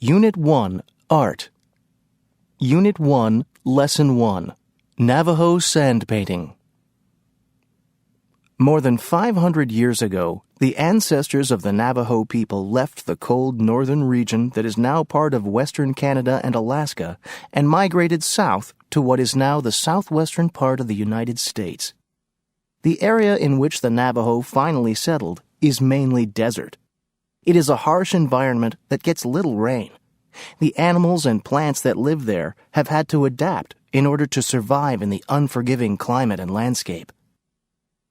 Unit 1, Art. Unit 1, Lesson 1, Navajo Sand Painting. More than 500 years ago, the ancestors of the Navajo people left the cold northern region that is now part of western Canada and Alaska and migrated south to what is now the southwestern part of the United States. The area in which the Navajo finally settled is mainly desert. It is a harsh environment that gets little rain. The animals and plants that live there have had to adapt in order to survive in the unforgiving climate and landscape.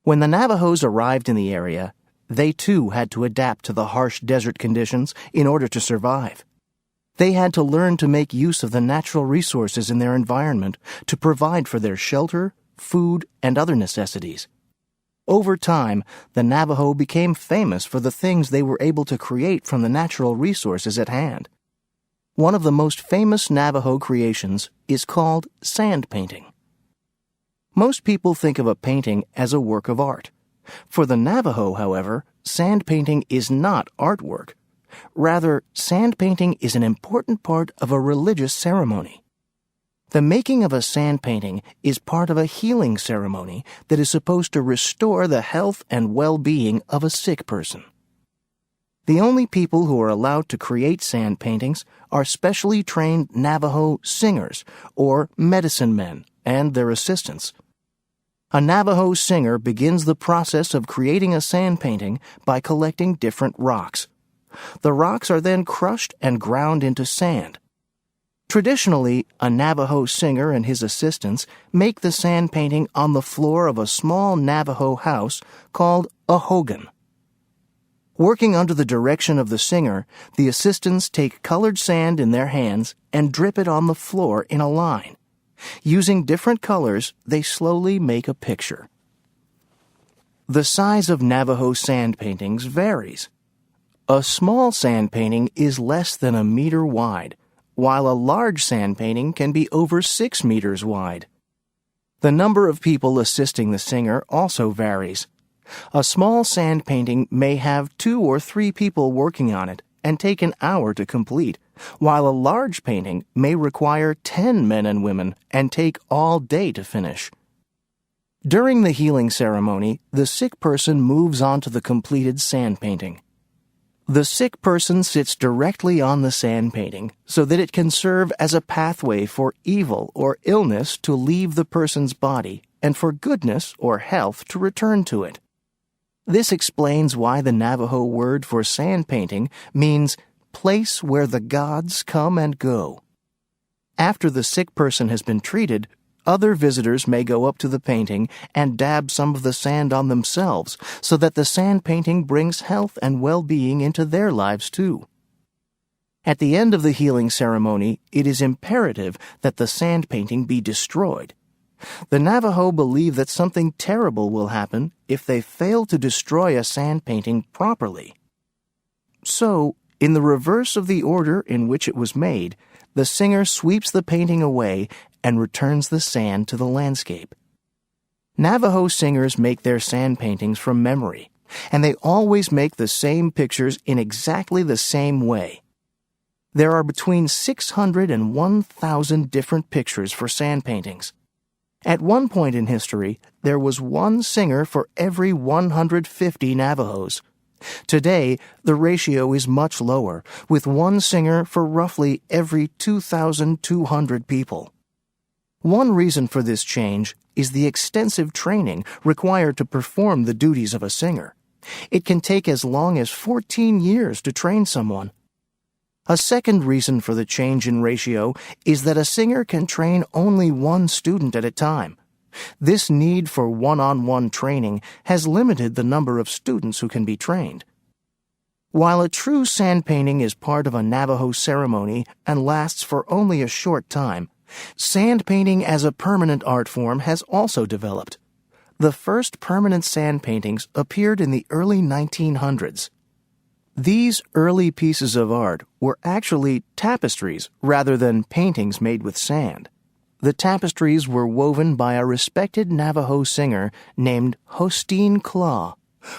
When the Navajos arrived in the area, they too had to adapt to the harsh desert conditions in order to survive. They had to learn to make use of the natural resources in their environment to provide for their shelter, food, and other necessities. Over time, the Navajo became famous for the things they were able to create from the natural resources at hand. One of the most famous Navajo creations is called sand painting. Most people think of a painting as a work of art. For the Navajo, however, sand painting is not artwork. Rather, sand painting is an important part of a religious ceremony. The making of a sand painting is part of a healing ceremony that is supposed to restore the health and well-being of a sick person. The only people who are allowed to create sand paintings are specially trained Navajo singers or medicine men and their assistants. A Navajo singer begins the process of creating a sand painting by collecting different rocks. The rocks are then crushed and ground into sand. Traditionally, a Navajo singer and his assistants make the sand painting on the floor of a small Navajo house called a hogan. Working under the direction of the singer, the assistants take colored sand in their hands and drip it on the floor in a line. Using different colors, they slowly make a picture. The size of Navajo sand paintings varies. A small sand painting is less than a meter wide, while a large sand painting can be over 6 meters wide. The number of people assisting the singer also varies. A small sand painting may have 2 or 3 people working on it and take an hour to complete, while a large painting may require 10 men and women and take all day to finish. During the healing ceremony, the sick person moves on to the completed sand painting. The sick person sits directly on the sand painting so that it can serve as a pathway for evil or illness to leave the person's body and for goodness or health to return to it. This explains why the Navajo word for sand painting means place where the gods come and go. After the sick person has been treated, other visitors may go up to the painting and dab some of the sand on themselves so that the sand painting brings health and well-being into their lives too. At the end of the healing ceremony, it is imperative that the sand painting be destroyed. The Navajo believe that something terrible will happen if they fail to destroy a sand painting properly. So, in the reverse of the order in which it was made, the singer sweeps the painting away and returns the sand to the landscape. Navajo singers make their sand paintings from memory, and they always make the same pictures in exactly the same way. There are between 600 and 1,000 different pictures for sand paintings. At one point in history, there was one singer for every 150 Navajos. Today, the ratio is much lower, with one singer for roughly every 2,200 people. One reason for this change is the extensive training required to perform the duties of a singer. It can take as long as 14 years to train someone. A second reason for the change in ratio is that a singer can train only one student at a time. This need for one-on-one training has limited the number of students who can be trained. While a true sand painting is part of a Navajo ceremony and lasts for only a short time, sand painting as a permanent art form has also developed. The first permanent sand paintings appeared in the early 1900s. These early pieces of art were actually tapestries rather than paintings made with sand. The tapestries were woven by a respected Navajo singer named Hosteen Claw,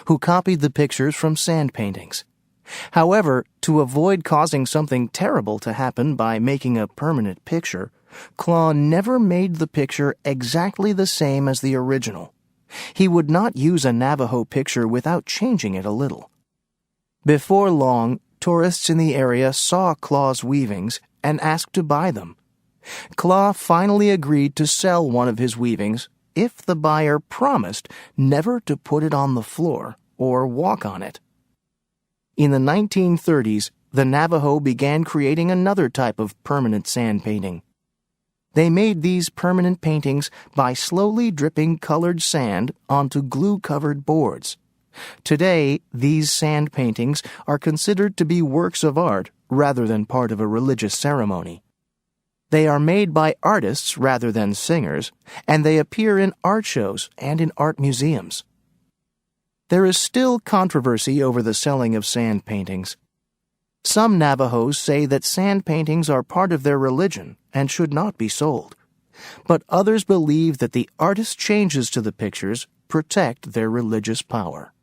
who copied the pictures from sand paintings. However, to avoid causing something terrible to happen by making a permanent picture, Claw never made the picture exactly the same as the original. He would not use a Navajo picture without changing it a little. Before long, tourists in the area saw Claw's weavings and asked to buy them. Claw finally agreed to sell one of his weavings if the buyer promised never to put it on the floor or walk on it. In the 1930s, the Navajo began creating another type of permanent sand painting. They made these permanent paintings by slowly dripping colored sand onto glue-covered boards. Today, these sand paintings are considered to be works of art rather than part of a religious ceremony. They are made by artists rather than singers, and they appear in art shows and in art museums. There is still controversy over the selling of sand paintings. Some Navajos say that sand paintings are part of their religion and should not be sold, but others believe that the artist's changes to the pictures protect their religious power.